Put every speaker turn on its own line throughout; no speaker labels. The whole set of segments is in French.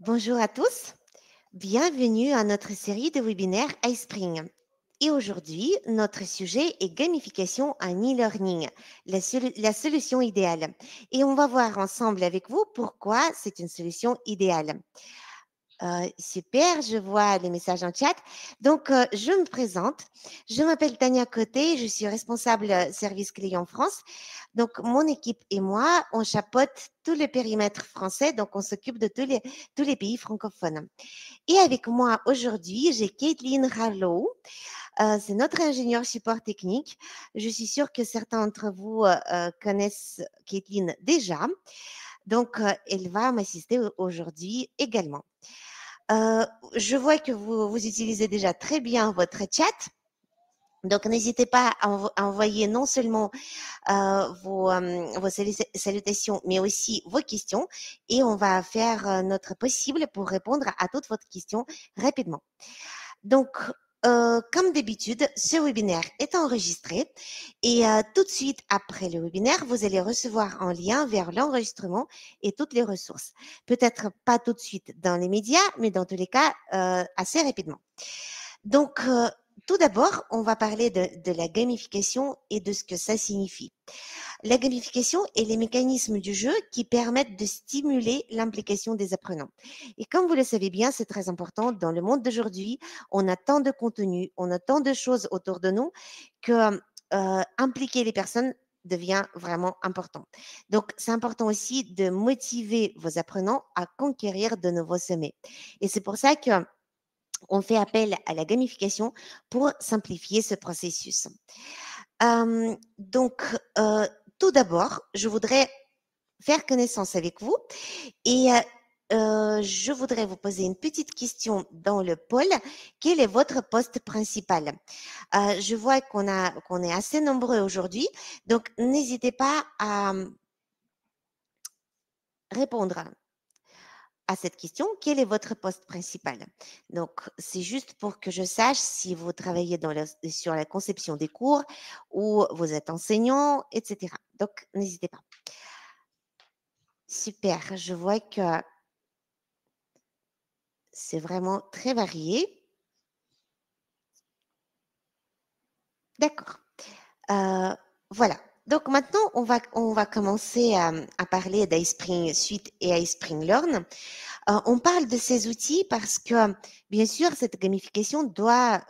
Bonjour à tous, bienvenue à notre série de webinaires iSpring. Et aujourd'hui, notre sujet est gamification en e-learning, la solution idéale. Et on va voir ensemble avec vous pourquoi c'est une solution idéale. Super, je vois les messages en chat. Donc, je me présente. Je m'appelle Tania Côté, je suis responsable service client France. Donc, mon équipe et moi, on chapeaute tout le périmètre français, donc on s'occupe de tous les pays francophones. Et avec moi aujourd'hui, j'ai Caitlin Rallo. C'est notre ingénieur support technique. Je suis sûre que certains d'entre vous connaissent Caitlin déjà. Donc, elle va m'assister aujourd'hui également. Je vois que vous utilisez déjà très bien votre chat. Donc, n'hésitez pas à envoyer non seulement vos salutations, mais aussi vos questions. Et on va faire notre possible pour répondre à toutes vos questions rapidement. Donc, comme d'habitude, ce webinaire est enregistré et tout de suite après le webinaire, vous allez recevoir un lien vers l'enregistrement et toutes les ressources. Peut-être pas tout de suite dans les médias, mais dans tous les cas, assez rapidement. Donc, tout d'abord, on va parler de la gamification et de ce que ça signifie. La gamification est les mécanismes du jeu qui permettent de stimuler l'implication des apprenants. Et comme vous le savez bien, c'est très important dans le monde d'aujourd'hui. On a tant de contenu, on a tant de choses autour de nous que impliquer les personnes devient vraiment important. Donc, c'est important aussi de motiver vos apprenants à conquérir de nouveaux sommets. Et c'est pour ça que on fait appel à la gamification pour simplifier ce processus. Donc, tout d'abord, je voudrais faire connaissance avec vous et je voudrais vous poser une petite question dans le pôle. Quel est votre poste principal? Je vois qu'on est assez nombreux aujourd'hui, donc n'hésitez pas à répondre à cette question, quel est votre poste principal? Donc, c'est juste pour que je sache si vous travaillez sur la conception des cours ou vous êtes enseignant, etc. Donc, n'hésitez pas. Super, je vois que c'est vraiment très varié. D'accord. Voilà. Donc maintenant, on va commencer à parler d'iSpring Suite et iSpring Learn. On parle de ces outils parce que, bien sûr, cette gamification doit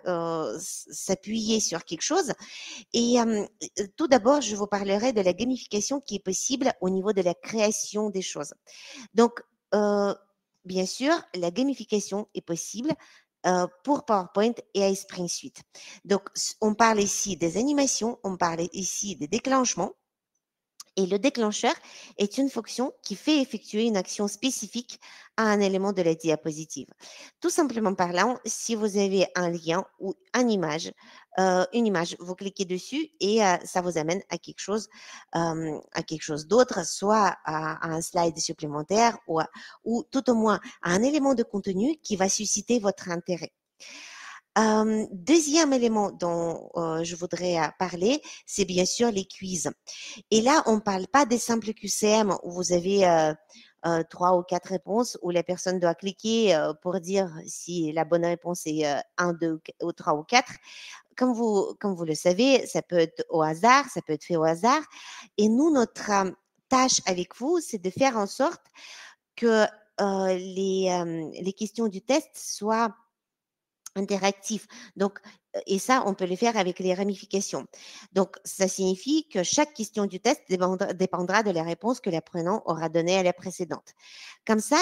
s'appuyer sur quelque chose. Et tout d'abord, je vous parlerai de la gamification qui est possible au niveau de la création des choses. Donc, bien sûr, la gamification est possible pour PowerPoint et iSpring Suite. Donc, on parle ici des animations, on parle ici des déclenchements. Et le déclencheur est une fonction qui fait effectuer une action spécifique à un élément de la diapositive. Tout simplement parlant, si vous avez un lien ou une image, vous cliquez dessus et ça vous amène à quelque chose d'autre, soit à un slide supplémentaire ou tout au moins à un élément de contenu qui va susciter votre intérêt. Deuxième élément dont je voudrais parler, c'est bien sûr les quiz. Et là, on ne parle pas des simples QCM où vous avez 3 ou 4 réponses où la personne doit cliquer pour dire si la bonne réponse est 1, 2 ou 3 ou 4. Comme vous le savez, ça peut être au hasard, ça peut être fait au hasard. Et nous, notre tâche avec vous, c'est de faire en sorte que les questions du test soient interactif. Donc, et ça, on peut le faire avec les ramifications. Donc, ça signifie que chaque question du test dépendra de la réponse que l'apprenant aura donnée à la précédente. Comme ça,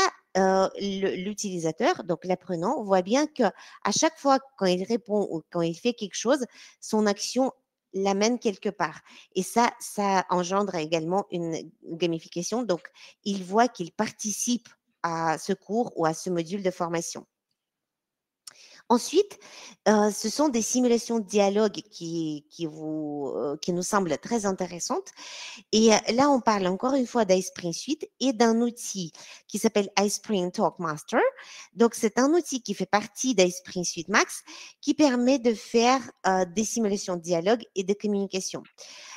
l'utilisateur, donc l'apprenant, voit bien que à chaque fois quand il répond ou quand il fait quelque chose, son action l'amène quelque part. Et ça engendre également une gamification. Donc, il voit qu'il participe à ce cours ou à ce module de formation. Ensuite, ce sont des simulations de dialogue qui nous semblent très intéressantes. Et là, on parle encore une fois d'iSpring Suite et d'un outil qui s'appelle iSpring Talkmaster. Donc, c'est un outil qui fait partie d'iSpring Suite Max qui permet de faire des simulations de dialogue et de communication.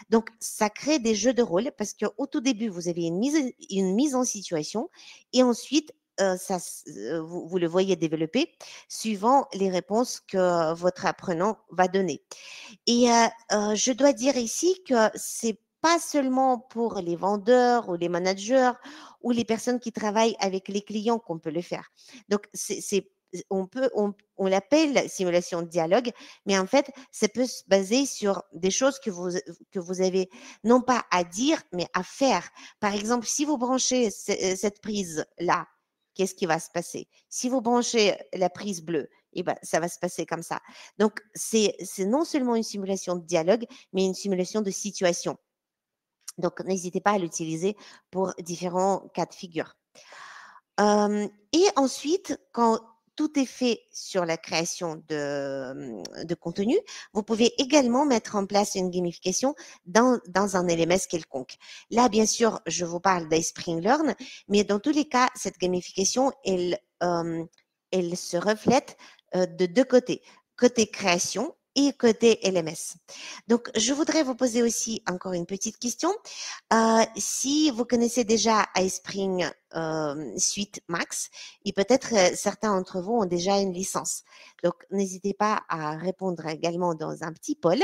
Donc, ça crée des jeux de rôle parce qu'au tout début, vous avez une mise en situation et ensuite, vous le voyez développer suivant les réponses que votre apprenant va donner. Et je dois dire ici que c'est pas seulement pour les vendeurs ou les managers ou les personnes qui travaillent avec les clients qu'on peut le faire. Donc, on l'appelle simulation de dialogue, mais en fait, ça peut se baser sur des choses que vous avez non pas à dire, mais à faire. Par exemple, si vous branchez cette prise-là, qu'est-ce qui va se passer? Si vous branchez la prise bleue, eh ben, ça va se passer comme ça. Donc, c'est non seulement une simulation de dialogue, mais une simulation de situation. Donc, n'hésitez pas à l'utiliser pour différents cas de figure. Et ensuite, quand tout est fait sur la création de contenu, vous pouvez également mettre en place une gamification dans un LMS quelconque. Là, bien sûr, je vous parle d'iSpring Learn, mais dans tous les cas, cette gamification, elle se reflète de deux côtés. Côté création et côté LMS. Donc, je voudrais vous poser aussi encore une petite question. Si vous connaissez déjà iSpring Suite Max, et peut-être certains d'entre vous ont déjà une licence. Donc, n'hésitez pas à répondre également dans un petit poll.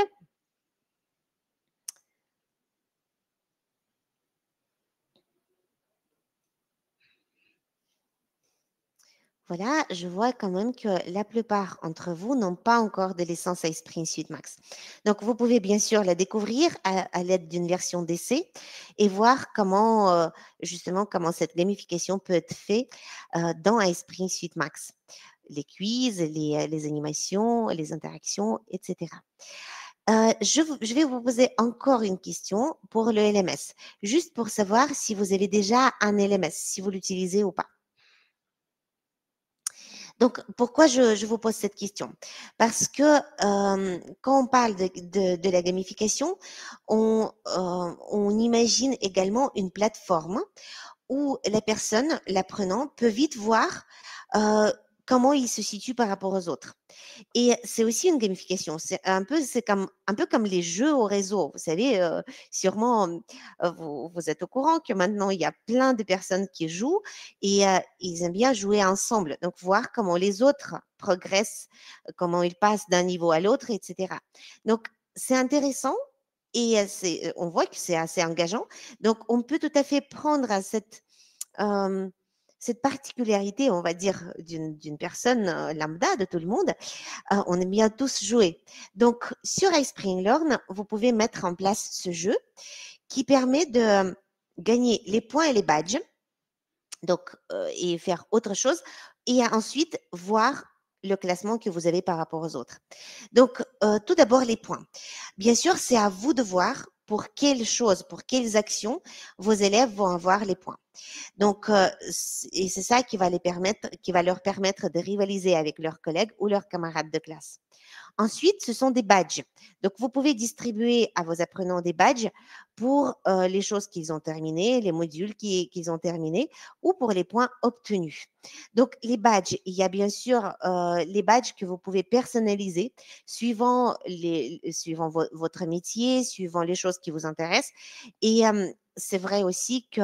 Voilà, je vois quand même que la plupart d'entre vous n'ont pas encore de licence iSpring Suite Max. Donc, vous pouvez bien sûr la découvrir à l'aide d'une version d'essai et voir justement, comment cette gamification peut être faite dans iSpring Suite Max. Les quiz, les animations, les interactions, etc. Je vais vous poser encore une question pour le LMS, juste pour savoir si vous avez déjà un LMS, si vous l'utilisez ou pas. Donc, pourquoi je vous pose cette question? Parce que quand on parle de la gamification, on imagine également une plateforme où la personne, l'apprenant, peut vite voir euh, comment il se situe par rapport aux autres. Et c'est aussi une gamification. C'est un peu comme les jeux au réseau. Vous savez, sûrement, vous êtes au courant que maintenant, il y a plein de personnes qui jouent et ils aiment bien jouer ensemble. Donc, voir comment les autres progressent, comment ils passent d'un niveau à l'autre, etc. Donc, c'est intéressant et on voit que c'est assez engageant. Donc, on peut tout à fait prendre à euh, cette particularité, on va dire, d'une personne lambda, de tout le monde, on aime bien tous jouer. Donc, sur iSpring Learn, vous pouvez mettre en place ce jeu qui permet de gagner les points et les badges, donc, et faire autre chose, et ensuite voir le classement que vous avez par rapport aux autres. Donc, tout d'abord, les points. Bien sûr, c'est à vous de voir pour quelles choses, pour quelles actions vos élèves vont avoir les points. Donc, et c'est ça qui va leur permettre de rivaliser avec leurs collègues ou leurs camarades de classe. Ensuite, ce sont des badges. Donc, vous pouvez distribuer à vos apprenants des badges pour les choses qu'ils ont terminées, les modules qu'ils ont terminés ou pour les points obtenus. Donc, les badges, il y a bien sûr les badges que vous pouvez personnaliser suivant votre métier, suivant les choses qui vous intéressent. Et c'est vrai aussi que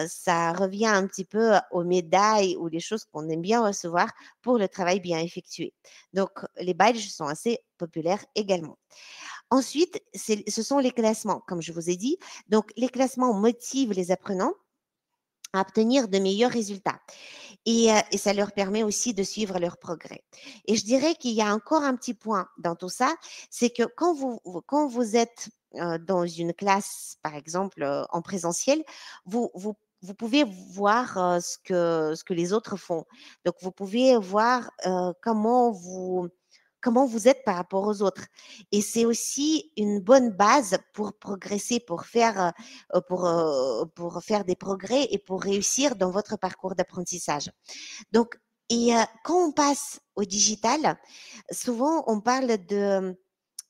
ça revient un petit peu aux médailles ou les choses qu'on aime bien recevoir pour le travail bien effectué. Donc, les badges sont assez populaires également. Ensuite, ce sont les classements, comme je vous ai dit. Donc, les classements motivent les apprenants à obtenir de meilleurs résultats. Et ça leur permet aussi de suivre leur progrès. Et je dirais qu'il y a encore un petit point dans tout ça, c'est que quand vous êtes dans une classe, par exemple, en présentiel, vous pouvez voir ce que les autres font. Donc, vous pouvez voir comment vous êtes par rapport aux autres. Et c'est aussi une bonne base pour progresser, pour faire des progrès et pour réussir dans votre parcours d'apprentissage. Donc, Et quand on passe au digital, souvent on parle de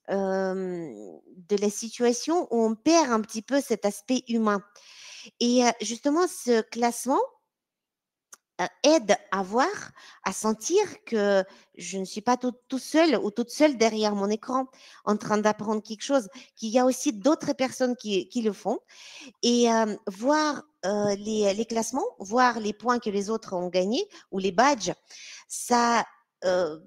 la situation où on perd un petit peu cet aspect humain. Et justement, ce classement aide à voir, à sentir que je ne suis pas tout seul ou toute seule derrière mon écran en train d'apprendre quelque chose, qu'il y a aussi d'autres personnes qui le font. Et voir les classements, voir les points que les autres ont gagnés ou les badges, ça, euh,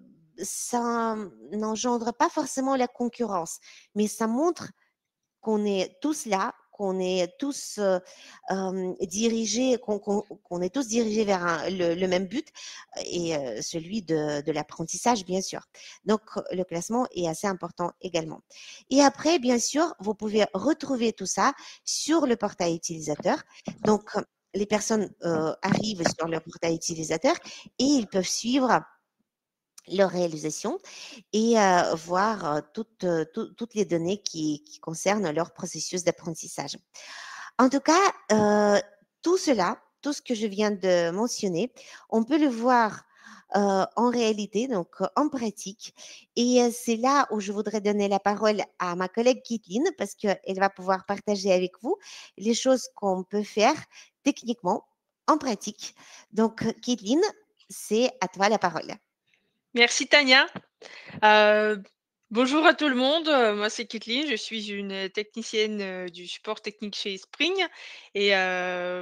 ça n'engendre pas forcément la concurrence, mais ça montre qu'on est tous là, qu'on est tous dirigés, qu'on est tous dirigés vers le même but et celui de l'apprentissage, bien sûr. Donc, le classement est assez important également. Et après, bien sûr, vous pouvez retrouver tout ça sur le portail utilisateur. Donc, les personnes arrivent sur le portail utilisateur et ils peuvent suivre leur réalisation et voir toutes les données qui concernent leur processus d'apprentissage. En tout cas, tout cela, tout ce que je viens de mentionner, on peut le voir en réalité, donc en pratique. Et c'est là où je voudrais donner la parole à ma collègue Kathleen parce qu'elle va pouvoir partager avec vous les choses qu'on peut faire techniquement en pratique. Donc, Kathleen, c'est à toi la parole.
Merci Tania. Bonjour à tout le monde, moi c'est Kathleen, je suis une technicienne, du support technique chez Spring et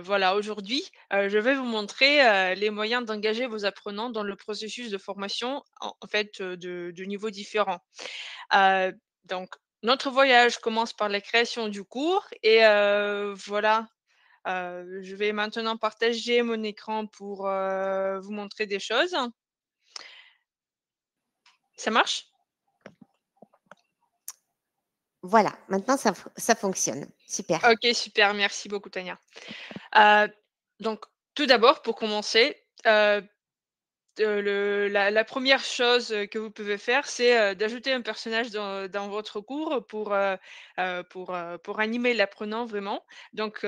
voilà aujourd'hui, je vais vous montrer, les moyens d'engager vos apprenants dans le processus de formation en fait, de niveaux différents. Heu, donc notre voyage commence par la création du cours et voilà, je vais maintenant partager mon écran pour, vous montrer des choses. Ça marche?
Voilà, maintenant ça fonctionne. Super.
OK, super, merci beaucoup Tania. Heu, donc tout d'abord pour commencer, la 1re chose, que vous pouvez faire, c'est, d'ajouter un personnage dans votre cours pour animer l'apprenant vraiment. Donc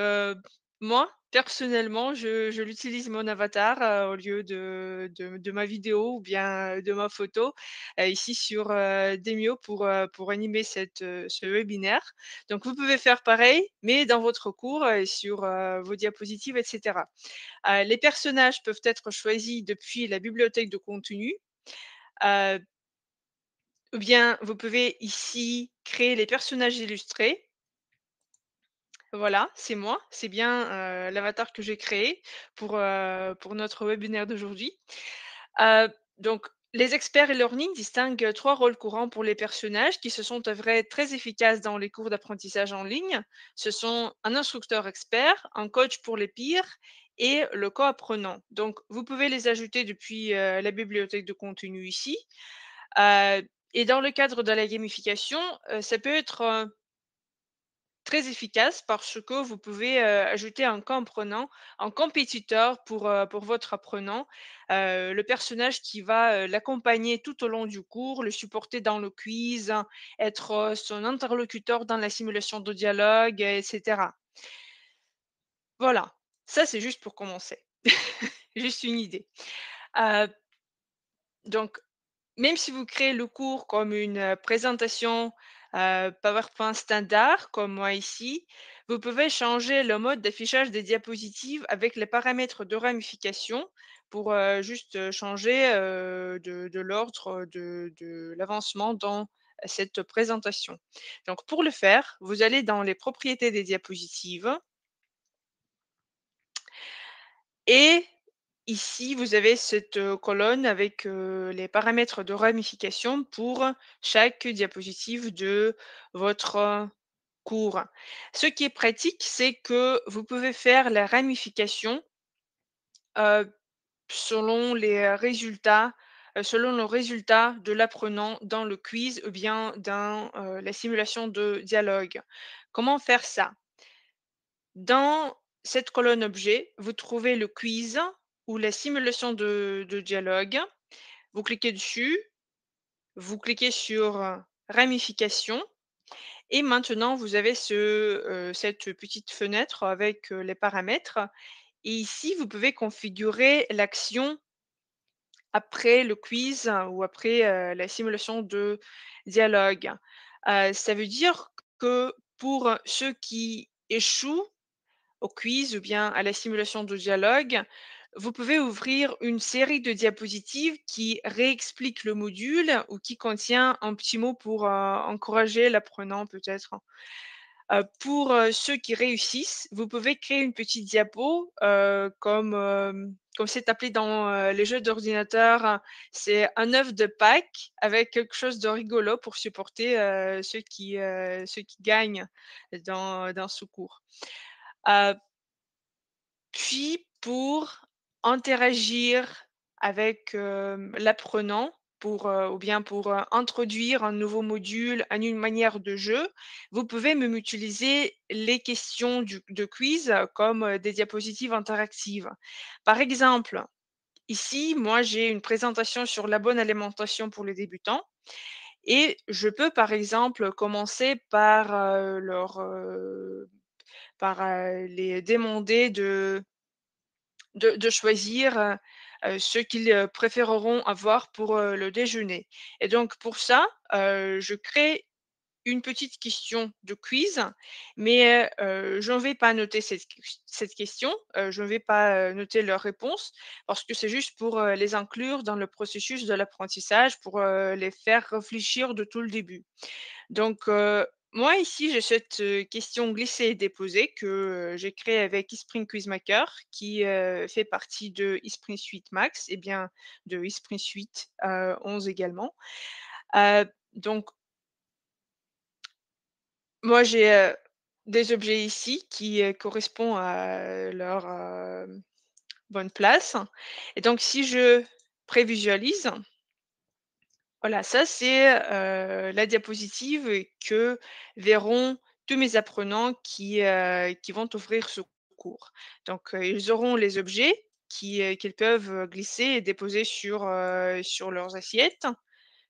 moi, personnellement, j'utilise mon avatar, au lieu de ma vidéo ou bien, de ma photo, ici sur, Demio pour animer ce webinaire. Donc vous pouvez faire pareil, mais dans votre cours et sur, vos diapositives et cetera. Les personnages peuvent être choisis depuis la bibliothèque de contenu, heu, ou bien vous pouvez ici créer les personnages illustrés. Voilà, c'est moi, c'est bien, l'avatar que j'ai créé pour notre webinaire d'aujourd'hui. Heu, donc les experts e-learning distinguent 3 rôles courants pour les personnages qui se sont avérés très efficaces dans les cours d'apprentissage en ligne. Ce sont un instructeur expert, un coach pour les pires et le co-apprenant. Donc vous pouvez les ajouter depuis, la bibliothèque de contenu ici. Heu et dans le cadre de la gamification, ça peut être, très efficace parce que vous pouvez, ajouter un comprenant, un compétiteur pour votre apprenant, le personnage qui va, l'accompagner tout au long du cours, le supporter dans le quiz, hein, être, son interlocuteur dans la simulation de dialogue, et cetera. Voilà, ça c'est juste pour commencer. Juste une idée. Heu, donc même si vous créez le cours comme une, présentation, PowerPoint standard, comme moi ici, vous pouvez changer le mode d'affichage des diapositives avec les paramètres de ramification pour, juste, changer, de l'ordre de l'avancement dans cette présentation. Donc pour le faire, vous allez dans les propriétés des diapositives et ici, vous avez cette, colonne avec, les paramètres de ramification pour chaque diapositive de votre, cours. Ce qui est pratique, c'est que vous pouvez faire la ramification, heu, selon les, résultats, selon le résultat de l'apprenant dans le quiz ou bien dans, la simulation de dialogue. Comment faire ça? Dans cette colonne objet, vous trouvez le quiz ou la simulation de dialogue. Vous cliquez dessus, vous cliquez sur ramification et maintenant vous avez cette petite fenêtre avec les paramètres et ici vous pouvez configurer l'action après le quiz ou après, la simulation de dialogue. Ça veut dire que pour ceux qui échouent au quiz ou bien à la simulation de dialogue, vous pouvez ouvrir une série de diapositives qui réexpliquent le module ou qui contient un petit mot pour, encourager l'apprenant peut-être. Pour, ceux qui réussissent, vous pouvez créer une petite diapo, comme c'est appelé dans, les jeux d'ordinateur, c'est un œuf de Pâques avec quelque chose de rigolo pour supporter, ceux qui gagnent dans ce cours. Heu Puis pour interagir avec, l'apprenant, pour, ou bien pour, introduire un nouveau module, une manière de jeu, vous pouvez même utiliser les questions de quiz comme, des diapositives interactives. Par exemple, ici, moi, j'ai une présentation sur la bonne alimentation pour les débutants et je peux, par exemple, commencer par, les demander de choisir, ce qu'ils, préféreront avoir pour, le déjeuner et donc pour ça, je crée une petite question de quiz, mais je ne vais pas noter cette question, je ne vais pas, noter leurs réponses parce que c'est juste pour, les inclure dans le processus de l'apprentissage, pour, les faire réfléchir de tout le début. Donc, moi ici, j'ai cette, question glisser et déposer que, j'ai créée avec eSpring Quizmaker qui, fait partie de eSpring Suite Max et bien de eSpring Suite, 11 également. Donc moi j'ai, des objets ici qui, correspondent à leur, bonne place et donc si je prévisualise, voilà, ça c'est, la diapositive que verront tous mes apprenants qui vont ouvrir ce cours. Donc, ils auront les objets qu'ils peuvent, glisser et déposer sur leurs assiettes,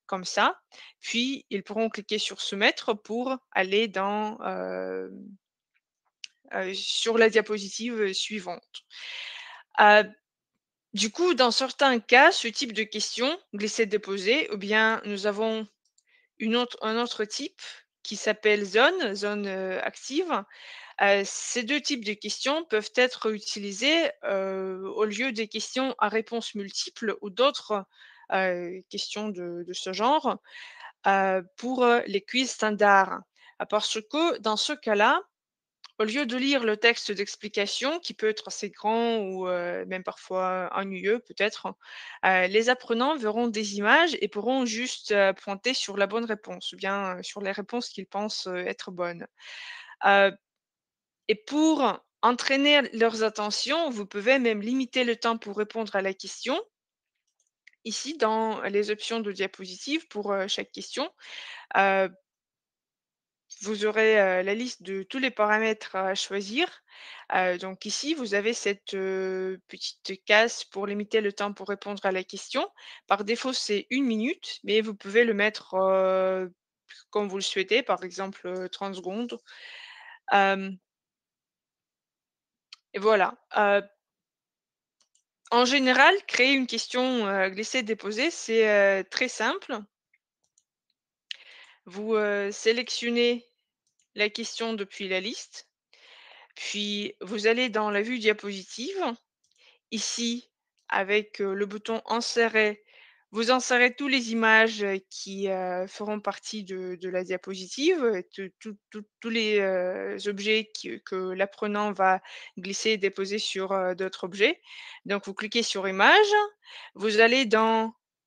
comme ça. Puis ils pourront cliquer sur «Soumettre» pour aller sur la diapositive, suivante. Heu, du coup, dans certains cas, ce type de questions, glisser-déposer, ou bien nous avons un autre type qui s'appelle zone, active. Ces 2 types de questions peuvent être utilisés, au lieu des questions à réponse multiple ou d'autres, questions de ce genre, pour, les quiz standards. Parce que dans ce cas-là, au lieu de lire le texte d'explication qui peut être assez grand ou, même parfois ennuyeux peut-être, les apprenants verront des images et pourront juste, pointer sur la bonne réponse ou bien, sur les réponses qu'ils pensent, être bonnes. Heu et pour entraîner leurs attentions, vous pouvez même limiter le temps pour répondre à la question, ici dans les options de diapositive pour, chaque question. Heu Vous aurez, la liste de tous les paramètres à choisir. Donc ici, vous avez cette, petite case pour limiter le temps pour répondre à la question. Par défaut, c'est 1 minute, mais vous pouvez le mettre, comme vous le souhaitez, par exemple, 30 secondes. Hem et voilà. En général, créer une question, glisser-déposer, c'est, très simple. Vous, sélectionnez la question depuis la liste, puis vous allez dans la vue diapositive. Ici, avec, le bouton «Insérer», vous insérez tous les images, qui, feront partie de la diapositive, tous les, objets que l'apprenant va glisser et déposer sur, d'autres objets. Donc vous cliquez sur «Images», vous allez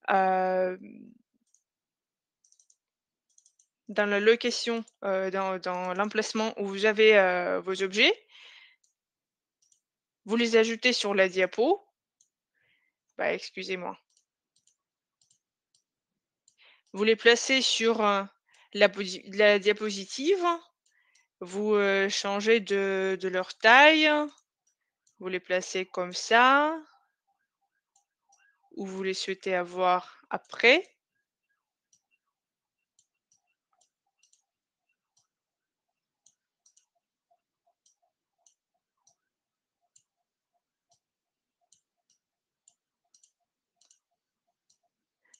hem, dans la location, dans l'emplacement où vous avez, vos objets, vous les ajoutez sur la diapo. Bah, excusez-moi. Vous les placez sur, la diapositive, vous, changez de leur taille, vous les placez comme ça, où vous les souhaitez avoir après.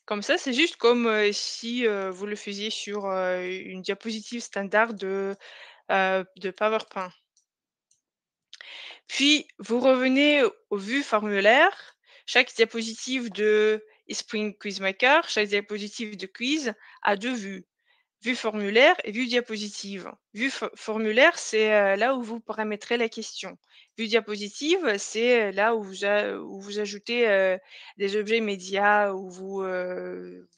Comme ça, c'est juste comme, si, vous le faisiez sur, une diapositive standard de PowerPoint. Puis vous revenez aux vues formulaires. Chaque diapositive de eSpring Quizmaker, chaque diapositive de quiz a 2 vues. Vue formulaire et vue diapositive. Vue formulaire, c'est, là où vous paramétrez la question. Vue diapositive, c'est, là où vous ajoutez, des objets médias, où vous,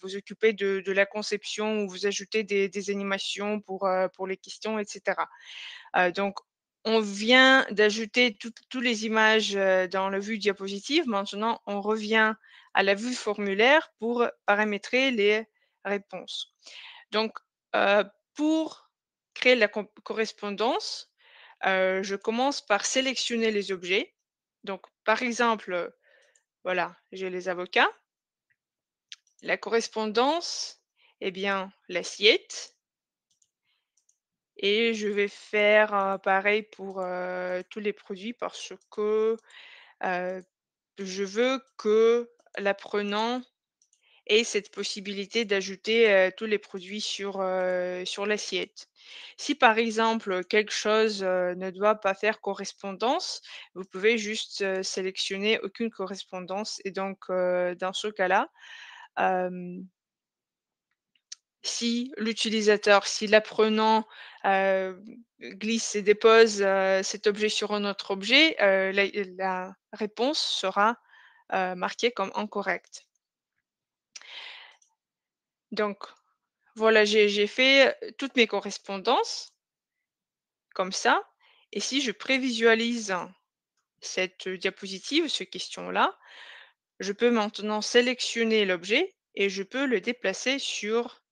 vous occupez de la conception, où vous ajoutez des animations pour les questions et cetera. Donc on vient d'ajouter tous les images, dans la vue diapositive. Maintenant, on revient à la vue formulaire pour paramétrer les réponses. Donc, heu, pour créer la correspondance, je commence par sélectionner les objets. Donc par exemple, voilà, j'ai les avocats, la correspondance, eh bien l'assiette et je vais faire, pareil pour, tous les produits parce que, heu, je veux que l'apprenant et cette possibilité d'ajouter, tous les produits sur l'assiette. Si par exemple, quelque chose, ne doit pas faire correspondance, vous pouvez juste, sélectionner aucune correspondance et donc, dans ce cas-là, hem, si l'apprenant, glisse et dépose, cet objet sur un autre objet, la réponse sera, marquée comme incorrecte. Donc voilà, j'ai fait, toutes mes correspondances comme ça et si je prévisualise cette, diapositive, ce question-là, je peux maintenant sélectionner l'objet et je peux le déplacer sur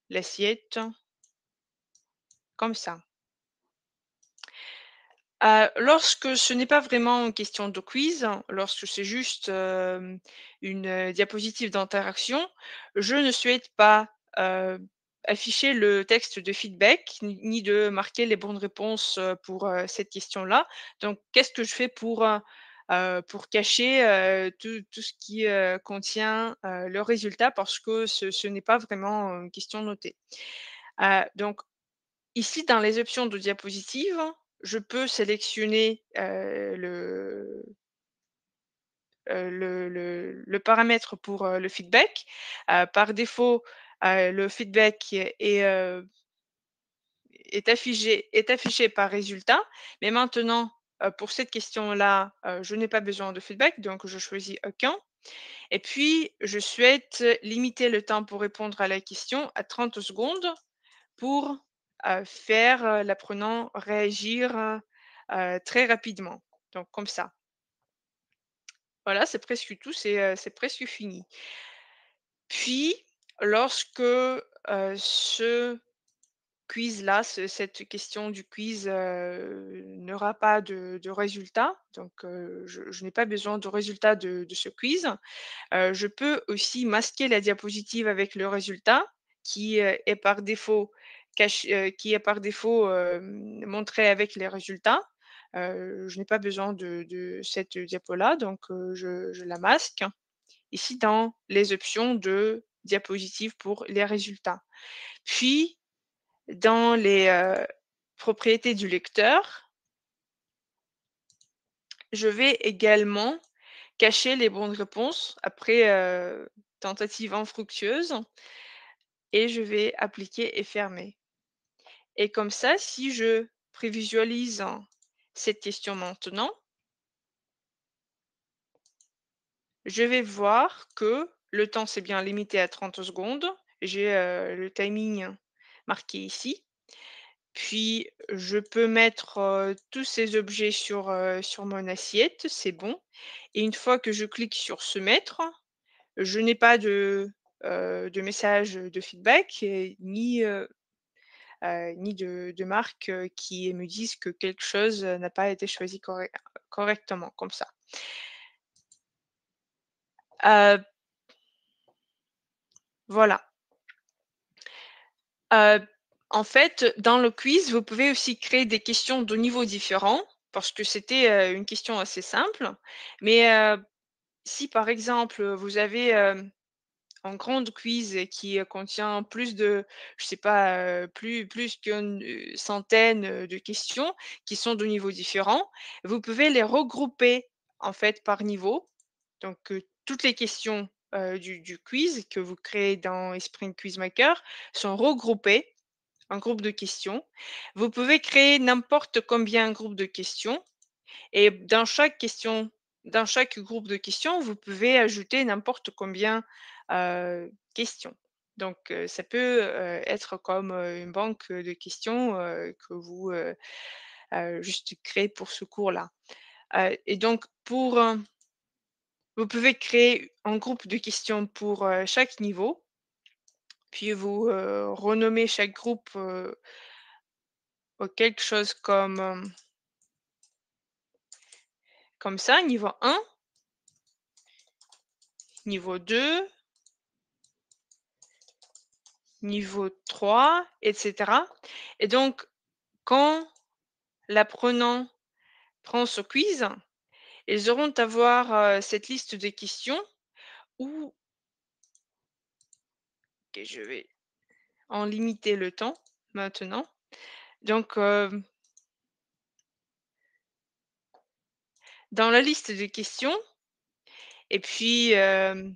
l'assiette comme ça. Lorsque ce n'est pas vraiment une question de quiz, lorsque c'est juste, une, diapositive d'interaction, je ne souhaite pas, heu, afficher le texte de feedback ni de marquer les bonnes réponses, pour, cette question-là. Donc qu'est-ce que je fais pour cacher, tout ce qui, contient, le résultat parce que ce n'est pas vraiment une question notée. Donc ici, dans les options de diapositive, je peux sélectionner, le paramètre pour, le feedback. Par défaut, le feedback est affiché par résultat, mais maintenant, pour cette question-là, je n'ai pas besoin de feedback, donc je choisis aucun et puis je souhaite limiter le temps pour répondre à la question à 30 secondes pour, faire, l'apprenant réagir, très rapidement. Donc comme ça. Voilà, c'est presque tout, c'est presque fini. Puis lorsque, ce quiz-là, cette question du quiz, n'aura pas de résultat, donc je n'ai pas besoin de résultat de ce quiz, je peux aussi masquer la diapositive avec le résultat qui, est par défaut qui est par défaut, montré avec les résultats. Je n'ai pas besoin de cette diapo-là, donc je la masque ici dans les options de diapositive pour les résultats. Puis dans les, propriétés du lecteur, je vais également cacher les bonnes réponses après, tentative infructueuse et je vais appliquer et fermer et comme ça, si je prévisualise cette question maintenant, je vais voir que le temps s'est bien limité à 30 secondes. J'ai, le timing marqué ici. Puis je peux mettre, tous ces objets sur mon assiette, c'est bon et une fois que je clique sur «Se mettre», je n'ai pas de message, de feedback et ni de marque, qui me disent que quelque chose, n'a pas été choisi correctement comme ça. Heu, voilà. Heu, En fait, dans le quiz, vous pouvez aussi créer des questions de niveaux différents parce que c'était, une question assez simple. Mais, si par exemple, vous avez, un grand quiz qui, contient plus de je sais pas, plus qu'une, centaine, de questions qui sont de niveaux différents. Vous pouvez les regrouper, en fait, par niveau. Donc, toutes les questions, du quiz que vous créez dans Esprit Quizmaker sont regroupées en groupe de questions. Vous pouvez créer n'importe combien de groupes de questions et dans chaque groupe de questions, vous pouvez ajouter n'importe combien, questions. Donc, ça peut, être comme, une banque, de questions, que vous, juste créez pour ce cours-là. Et donc vous pouvez créer un groupe de questions pour, chaque niveau, puis vous, renommez chaque groupe, quelque chose comme, comme ça, niveau 1, niveau 2, niveau 3, et cetera. Et donc quand l'apprenant prend ce quiz, ils auront à voir, cette liste de questions où OK, je vais en limiter le temps maintenant. Donc, dans la liste des questions et puis, hem,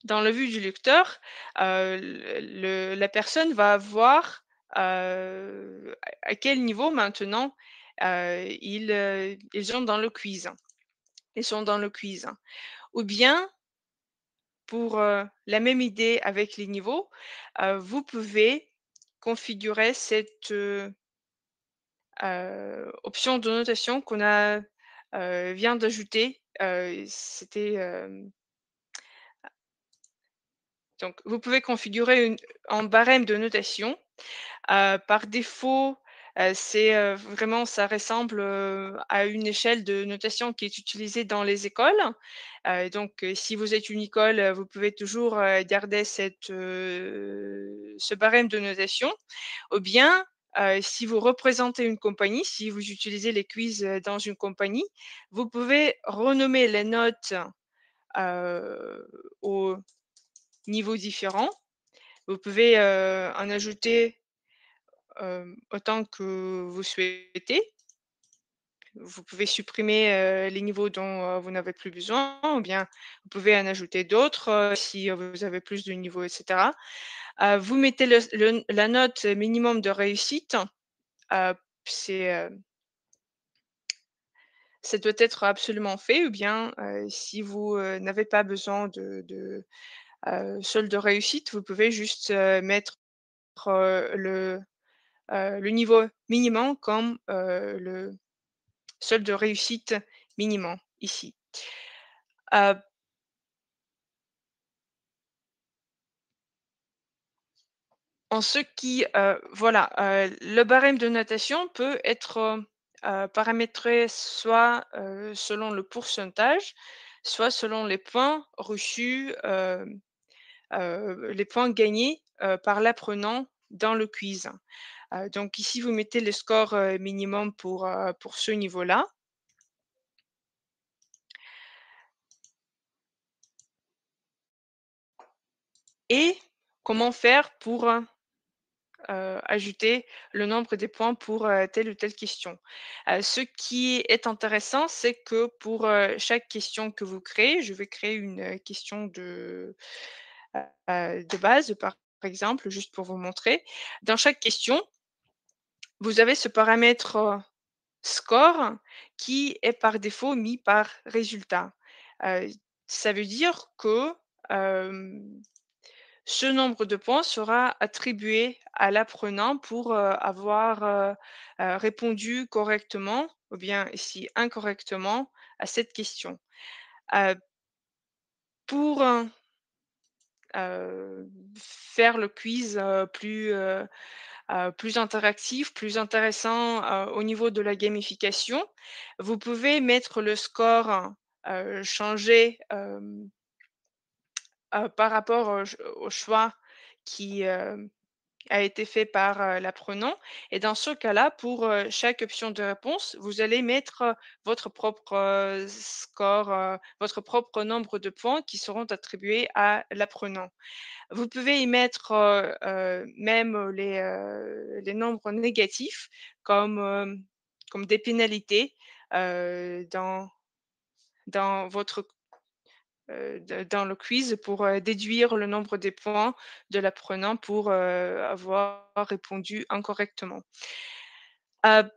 dans la vue du lecteur, la personne va voir, à quel niveau maintenant, ils sont dans le quiz. Ils sont dans le quiz. Ou bien pour, la même idée avec les niveaux, vous pouvez configurer cette, option de notation qu'on a, vient d'ajouter. C'était, donc vous pouvez configurer un barème de notation. Par défaut, c'est, vraiment ça ressemble, à une échelle de notation qui est utilisée dans les écoles. Donc, si vous êtes une école, vous pouvez toujours, garder ce barème de notation. Ou bien, si vous représentez une compagnie, si vous utilisez les quiz, dans une compagnie, vous pouvez renommer les notes, heu, aux niveaux différents. Vous pouvez, en ajouter autant que vous souhaitez. Vous pouvez supprimer, les niveaux dont, vous n'avez plus besoin ou bien vous pouvez en ajouter d'autres, si, vous avez plus de niveaux et cetera. Vous mettez la note minimum de réussite, heu, c'est, ça doit être absolument fait ou bien, si vous, n'avez pas besoin de solde de réussite, vous pouvez juste, mettre, le niveau minimum comme, le solde de réussite minimum ici. Heu, En ce qui, voilà, le barème de notation peut être, paramétré soit, selon le pourcentage, soit selon les points reçus, les points gagnés, par l'apprenant dans le quiz. Donc ici, vous mettez le score, minimum pour ce niveau-là et comment faire pour, ajouter le nombre des points pour, telle ou telle question. Ce qui est intéressant, c'est que pour, chaque question que vous créez, je vais créer une, question de base par exemple, juste pour vous montrer. Dans chaque question, vous avez ce paramètre, score qui est par défaut mis par résultat. Heu, Ça veut dire que, hem ce nombre de points sera attribué à l'apprenant pour, avoir, répondu correctement ou bien si incorrectement à cette question. Heu, pour, faire le quiz, plus interactif, plus intéressant, au niveau de la gamification, vous pouvez mettre le score, changer, par rapport au choix qui, a été fait par, l'apprenant et dans ce cas-là, pour, chaque option de réponse, vous allez mettre, votre propre, score, votre propre nombre de points qui seront attribués à l'apprenant. Vous pouvez y mettre, même, les nombres négatifs comme, comme des pénalités, dans votre dans le quiz pour, déduire le nombre des points de l'apprenant pour, avoir répondu incorrectement. Heu,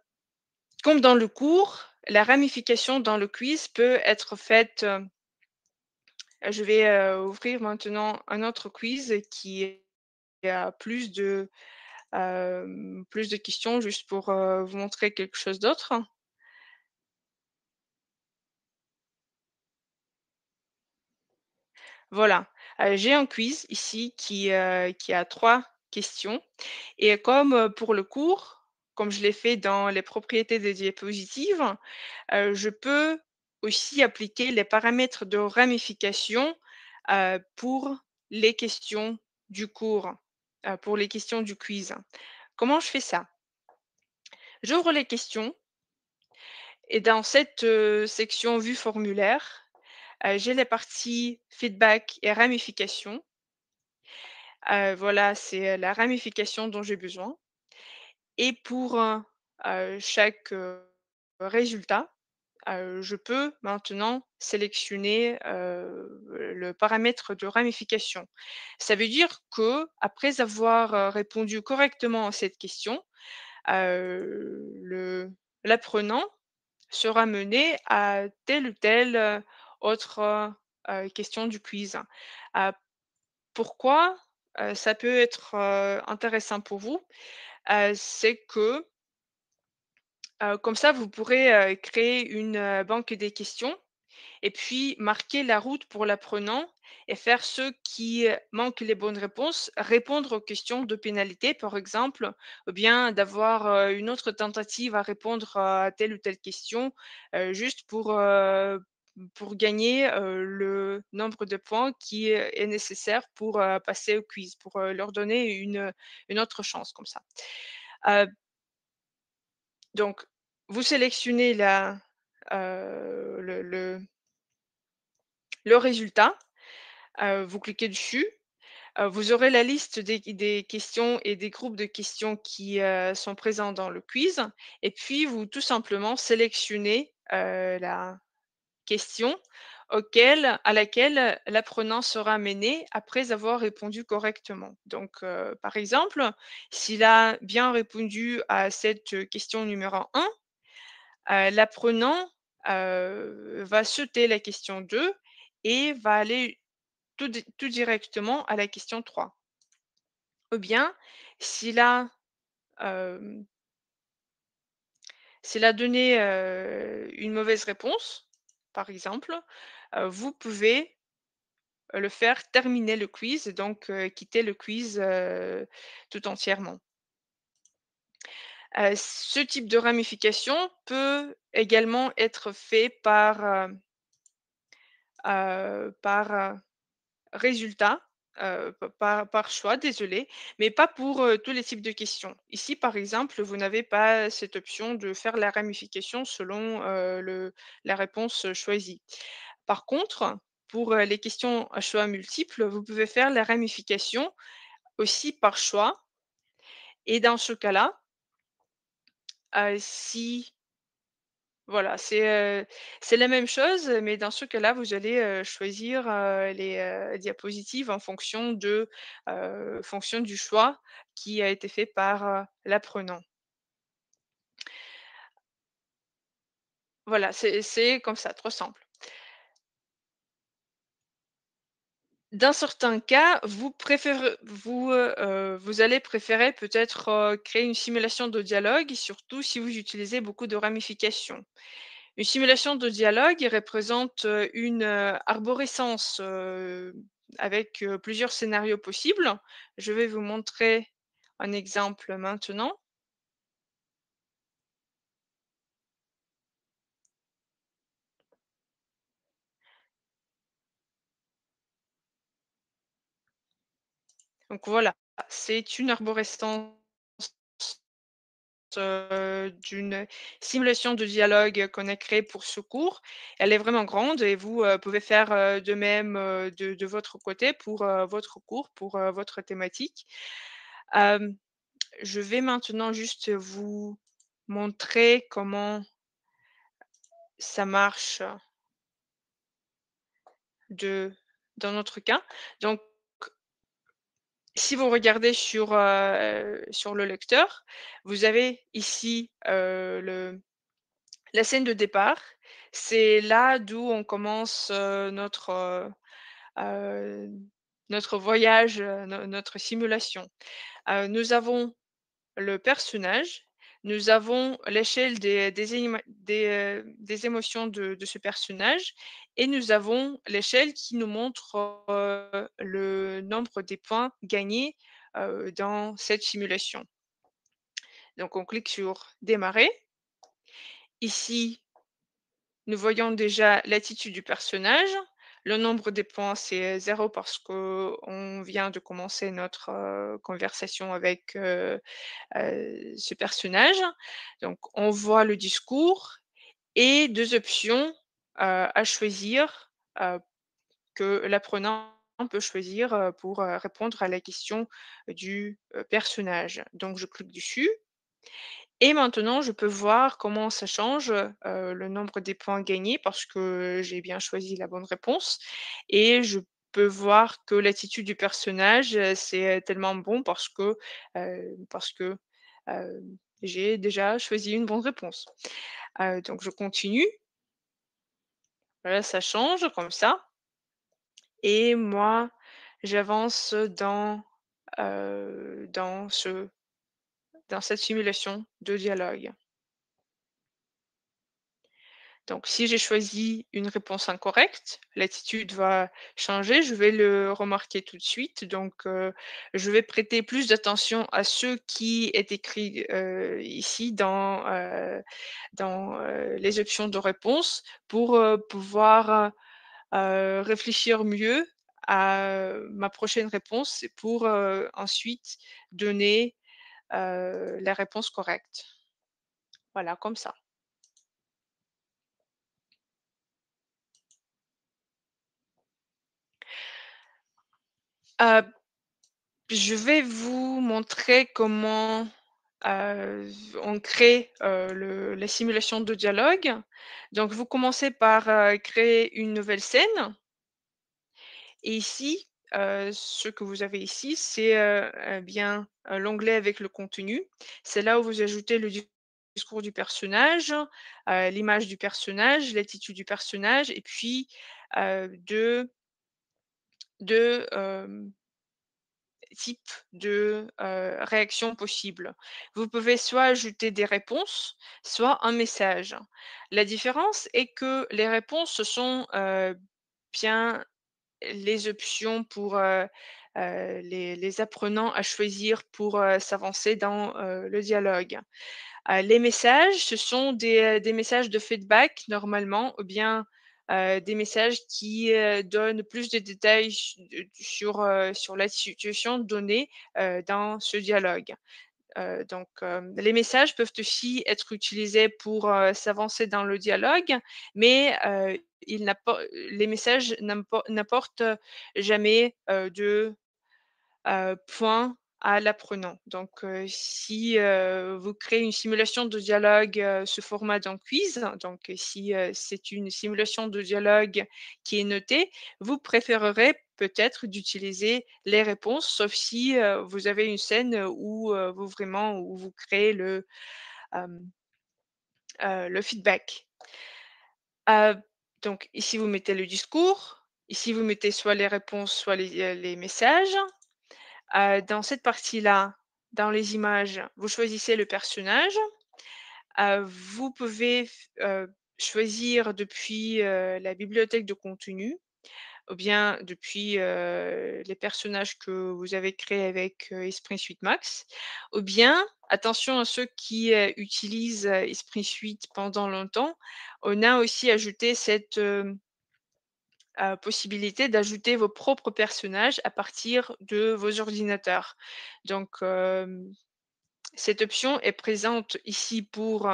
Comme dans le cours, la ramification dans le quiz peut être faite, je vais, ouvrir maintenant un autre quiz qui a plus de questions juste pour, vous montrer quelque chose d'autre. Voilà, j'ai un quiz ici qui a 3 questions et comme, pour le cours, comme je l'ai fait dans les propriétés des diapositives, je peux aussi appliquer les paramètres de ramification, pour les questions du cours, pour les questions du quiz. Comment je fais ça? J'ouvre les questions et dans cette, section vue formulaire, j'ai la partie feedback et ramification. Voilà, c'est, la ramification dont j'ai besoin et pour, chaque, résultat, je peux maintenant sélectionner, le paramètre de ramification. Ça veut dire que après avoir, répondu correctement à cette question, le l'apprenant sera mené à telle ou telle, autre, question du quiz. Heu, Pourquoi, ça peut être, intéressant pour vous? C'est que, comme ça, vous pourrez, créer une, banque des questions et puis marquer la route pour l'apprenant et faire ceux qui, manquent les bonnes réponses, répondre aux questions de pénalité, par exemple, ou bien d'avoir, une autre tentative à répondre à telle ou telle question, juste pour gagner, le nombre de points qui, est nécessaire pour, passer au quiz, pour, leur donner une autre chance comme ça. Heu, donc vous sélectionnez le résultat, vous cliquez dessus. Vous aurez la liste des questions et des groupes de questions qui, sont présents dans le quiz et puis vous tout simplement sélectionnez, la question à laquelle l'apprenant sera amené après avoir répondu correctement. Donc, par exemple, s'il a bien répondu à cette, question numéro 1, l'apprenant, va sauter la question 2 et va aller tout directement à la question 3. Ou bien, s'il a, hem, s'il a donné, une mauvaise réponse, par exemple, vous pouvez le faire terminer le quiz, donc quitter le quiz, tout entièrement. Ce type de ramification peut également être fait par résultat, par choix, désolé, mais pas pour, tous les types de questions. Ici, par exemple, vous n'avez pas cette option de faire la ramification selon, la réponse, choisie. Par contre, pour, les questions à choix multiples, vous pouvez faire la ramification aussi par choix et dans ce cas-là, si voilà, c'est la même chose, mais dans ce cas-là, vous allez, choisir, les, diapositives en fonction du choix qui a été fait par, l'apprenant. Voilà, c'est comme ça, trop simple. Dans certains cas, vous allez préférer peut-être, créer une simulation de dialogue, surtout si vous utilisez beaucoup de ramifications. Une simulation de dialogue, il représente, une, arborescence, avec, plusieurs scénarios possibles. Je vais vous montrer un exemple maintenant. Donc voilà. c'est une arborescence d'une simulation de dialogue qu'on a créée pour ce cours. Elle est vraiment grande et vous, pouvez faire, de même, de votre côté pour, votre cours, pour, votre thématique. Hem, je vais maintenant juste vous montrer comment ça marche de dans notre cas. Donc si vous regardez sur le lecteur, vous avez ici, le la scène de départ. C'est là d'où on commence, heu, notre voyage, notre simulation. Nous avons le personnage, nous avons l'échelle des émotions de ce personnage et nous avons l'échelle qui nous montre, le nombre des points gagnés, dans cette simulation. Donc on clique sur «Démarrer». Ici, nous voyons déjà l'attitude du personnage. Le nombre des points, c'est 0 parce qu'on vient de commencer notre, conversation avec, ce personnage. Donc on voit le discours et 2 options, à choisir, que l'apprenant peut choisir, pour, répondre à la question du, personnage. Donc je clique dessus et maintenant je peux voir comment ça change, le nombre des points gagnés parce que j'ai bien choisi la bonne réponse et je peux voir que l'attitude du personnage, c'est tellement bon parce que, heu, j'ai déjà choisi une bonne réponse. Donc je continue. Voilà, ça change comme ça et moi, j'avance dans dans cette simulation de dialogue. Donc si j'ai choisi une réponse incorrecte, l'attitude va changer, je vais le remarquer tout de suite. Donc je vais prêter plus d'attention à ce qui est écrit, ici dans les options de réponse pour, pouvoir, réfléchir mieux à ma prochaine réponse et pour, ensuite donner, la réponse correcte. Voilà, comme ça. Heu, je vais vous montrer comment, on crée, la simulation de dialogue. Donc vous commencez par, créer une nouvelle scène et ici, ce que vous avez ici, c'est, bien, l'onglet avec le contenu. C'est là où vous ajoutez le discours du personnage, l'image du personnage, l'attitude du personnage et puis, 2 types de, réactions possibles. Vous pouvez soit ajouter des réponses, soit un message. La différence est que les réponses, ce sont, bien les options pour, les apprenants à choisir pour, s'avancer dans, le dialogue. Les messages, ce sont des messages de feedback normalement ou bien, des messages qui, donnent plus de détails sur la situation donnée, dans ce dialogue. Donc, les messages peuvent aussi être utilisés pour, s'avancer dans le dialogue, mais, ils n'appo les messages n'apportent jamais, de point à l'apprenant. Donc, si, vous créez une simulation de dialogue, sous format d'un quiz, donc si, c'est une simulation de dialogue qui est notée, vous préférerez peut-être d'utiliser les réponses, sauf si, vous avez une scène, où vous créez hem, le feedback. Heu, donc ici, vous mettez le discours, ici, vous mettez soit les réponses, soit les messages. Dans cette partie-là, dans les images, vous choisissez le personnage. Vous pouvez choisir depuis, la bibliothèque de contenu ou bien depuis, les personnages que vous avez créés avec, Esprit Suite Max ou bien, attention à ceux qui, utilisent, Esprit Suite pendant longtemps, on a aussi ajouté possibilité d'ajouter vos propres personnages à partir de vos ordinateurs. Donc, cette option est présente ici pour,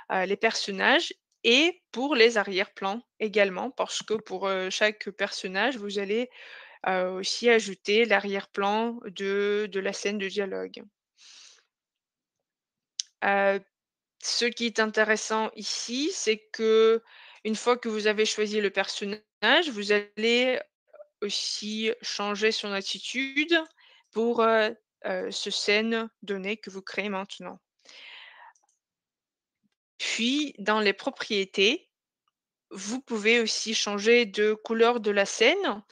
les personnages et pour les arrière-plans également, parce que pour, chaque personnage, vous allez, aussi ajouter l'arrière-plan de la scène de dialogue. Heu, Ce qui est intéressant ici, c'est que une fois que vous avez choisi le personnage, vous allez aussi changer son attitude pour, ce scène donnée que vous créez maintenant. Puis dans les propriétés, vous pouvez aussi changer de couleur de la scène.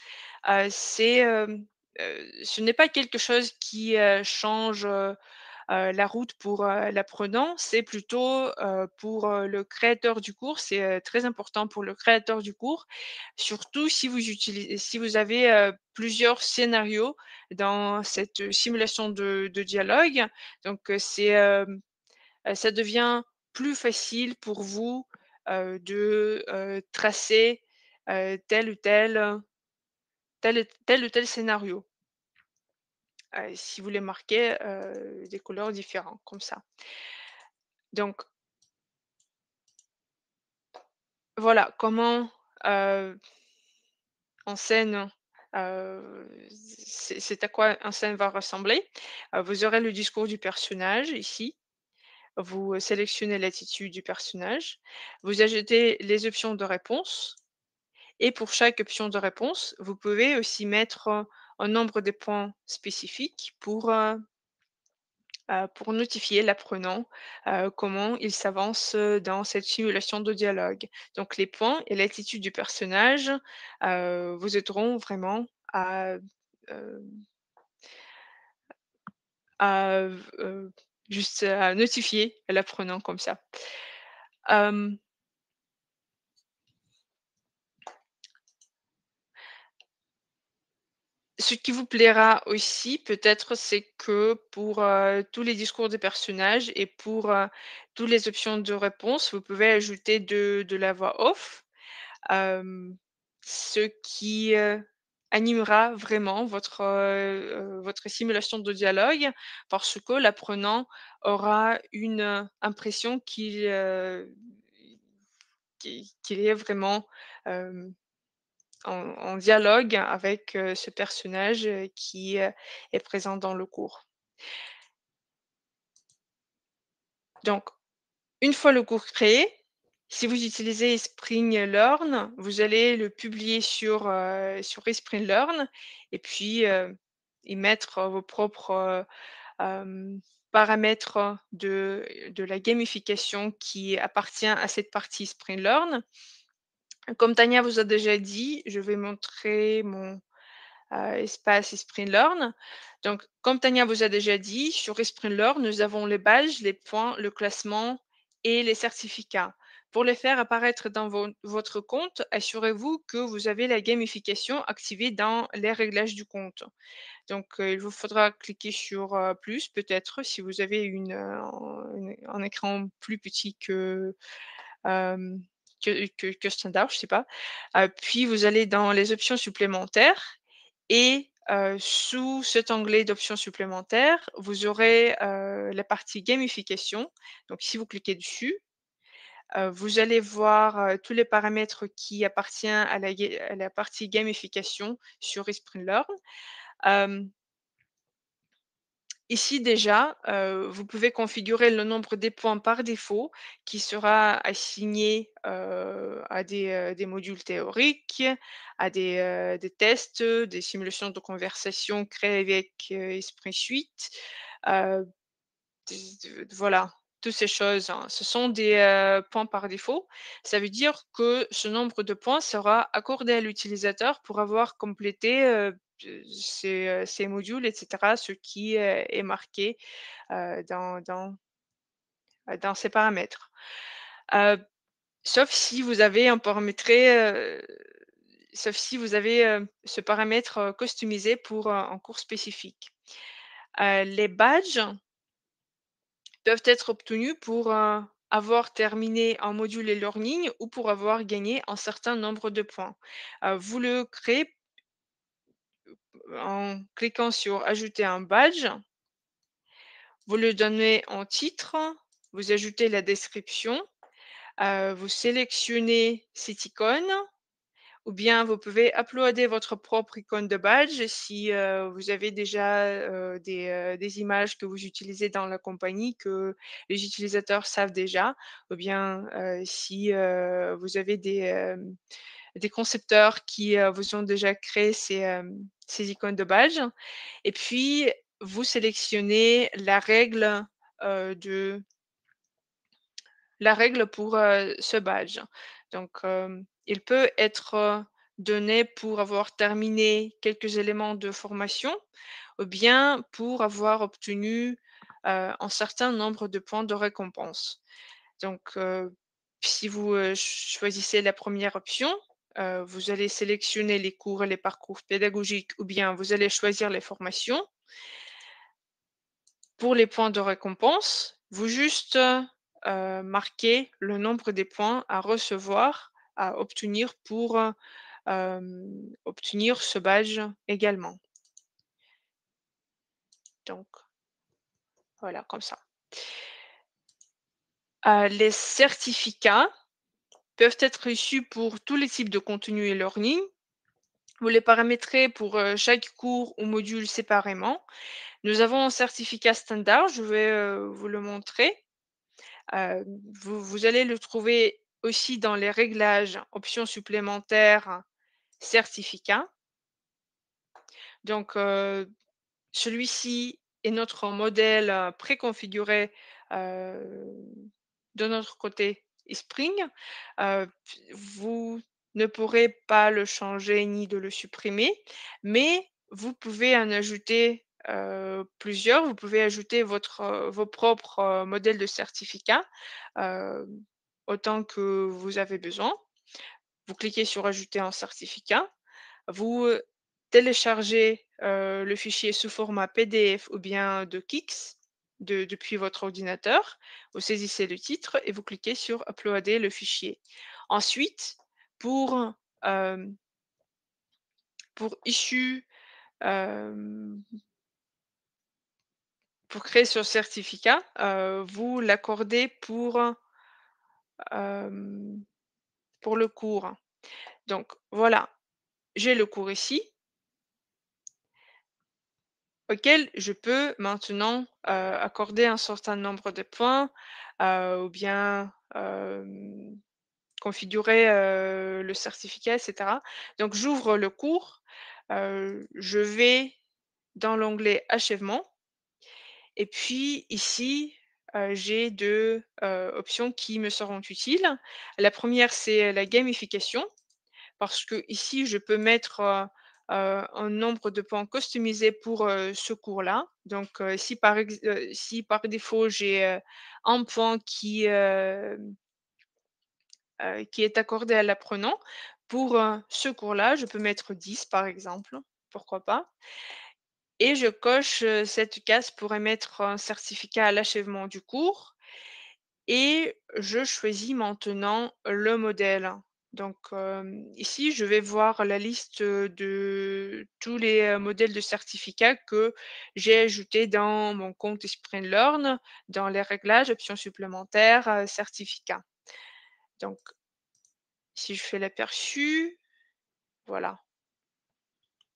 Ce n'est pas quelque chose qui, change, la route pour, l'apprenant, c'est plutôt, pour, le créateur du cours. C'est, très important pour le créateur du cours, surtout si vous avez, plusieurs scénarios dans cette, simulation de dialogue. Donc, ça devient plus facile pour vous, de, tracer, tel ou tel, tel ou tel scénario. Si vous les marquez, des couleurs différentes comme ça. Donc voilà comment, heu, en scène, c'est à quoi un scène va ressembler. Vous aurez le discours du personnage ici, vous, sélectionnez l'attitude du personnage, vous ajoutez les options de réponse et pour chaque option de réponse, vous pouvez aussi mettre, un nombre de points spécifiques pour notifier l'apprenant, comment il s'avance, dans cette simulation de dialogue. Donc les points et l'attitude du personnage, vous aideront vraiment heu, à juste à notifier l'apprenant comme ça. Hem Ce qui vous plaira aussi peut-être, c'est que pour, tous les discours des personnages et pour, toutes les options de réponse, vous pouvez ajouter de la voix off, hem, ce qui, animera vraiment votre simulation de dialogue parce que l'apprenant aura une, impression qu'il est vraiment, hem en dialogue avec, ce personnage, qui, est présent dans le cours. Donc une fois le cours créé, si vous utilisez Spring Learn, vous allez le publier sur Spring Learn et puis, y mettre, vos propres, paramètres de la gamification qui appartient à cette partie Spring Learn. Comme Tania vous a déjà dit, je vais montrer mon espace Sprinlearn. Donc, comme Tania vous a déjà dit, sur Sprinlearn, nous avons les badges, les points, le classement et les certificats. Pour les faire apparaître dans votre compte, assurez-vous que vous avez la gamification activée dans les réglages du compte. Donc, il vous faudra cliquer sur plus, peut-être, si vous avez un écran plus petit euh, que standard, je sais pas. Puis vous allez dans les options supplémentaires et sous cet onglet d'options supplémentaires, vous aurez, la partie gamification. Donc si vous cliquez dessus, vous allez voir, tous les paramètres qui appartient à la partie gamification sur Esprit Learn. Ici déjà, vous pouvez configurer le nombre des points par défaut qui sera assigné, à des modules théoriques, à des tests, des simulations de conversation créées avec, Esprit Suite, heu, voilà, toutes ces choses, hein. Ce sont des, points par défaut. Ça veut dire que ce nombre de points sera accordé à l'utilisateur pour avoir complété, ces modules et cetera, ce qui, est marqué, dans ces paramètres. Heu, sauf si vous avez un paramétré, sauf si vous avez, ce paramètre, customisé pour, un cours spécifique. Les badges peuvent être obtenus pour, avoir terminé un module e-learning ou pour avoir gagné un certain nombre de points. Vous le créez en cliquant sur «Ajouter un badge», vous le donnez en titre, vous ajoutez la description, vous sélectionnez cette icône ou bien vous pouvez uploader votre propre icône de badge si, vous avez déjà, des images que vous utilisez dans la compagnie que les utilisateurs savent déjà ou bien, si, vous avez des concepteurs qui, vous ont déjà créé ces icônes de badge et puis vous sélectionnez de la règle pour, ce badge. Donc, il peut être, donné pour avoir terminé quelques éléments de formation ou bien pour avoir obtenu, un certain nombre de points de récompense. Donc, si vous, choisissez la première option, vous allez sélectionner les cours et les parcours pédagogiques ou bien vous allez choisir les formations. Pour les points de récompense, vous juste, marquez le nombre des points à recevoir, à obtenir pour, obtenir ce badge également. Donc voilà, comme ça. Les certificats peuvent être reçus pour tous les types de contenus e-learning. Vous les paramétrez pour, chaque cours ou module séparément. Nous avons un certificat standard, je vais, vous le montrer. Vous allez le trouver aussi dans les réglages, options supplémentaires, certificats. Donc, celui-ci est notre modèle, préconfiguré, heu, de notre côté Spring. Vous ne pourrez pas le changer ni de le supprimer, mais vous pouvez en ajouter, plusieurs. Vous pouvez ajouter vos propres, modèles de certificats, heu, autant que vous avez besoin. Vous cliquez sur «Ajouter un certificat». Vous, téléchargez, le fichier sous format PDF ou bien de KIX depuis votre ordinateur. Vous saisissez le titre et vous cliquez sur «Uploader le fichier». Ensuite, pour, hem, pour issue, hem, pour créer ce certificat, vous l'accordez hem, pour le cours. Donc voilà, j'ai le cours ici. Auquel je peux maintenant, accorder un certain nombre de points, ou bien, configurer, le certificat et cetera. Donc j'ouvre le cours, je vais dans l'onglet Achèvement et puis ici, j'ai 2 options qui me seront utiles. La première, c'est la gamification. Parce que ici, je peux mettre, un nombre de points customisés pour, ce cours-là. Donc, si par défaut j'ai, 1 point qui est accordé à l'apprenant, pour, ce cours-là, je peux mettre 10 par exemple, pourquoi pas? Et je coche, cette case pour émettre un certificat à l'achèvement du cours et je choisis maintenant le modèle. Donc, ici, je vais voir la liste, de tous les, modèles de certificats que j'ai ajoutés dans mon compte SprintLearn, dans les réglages, options supplémentaires, certificats. Donc, si je fais l'aperçu, voilà.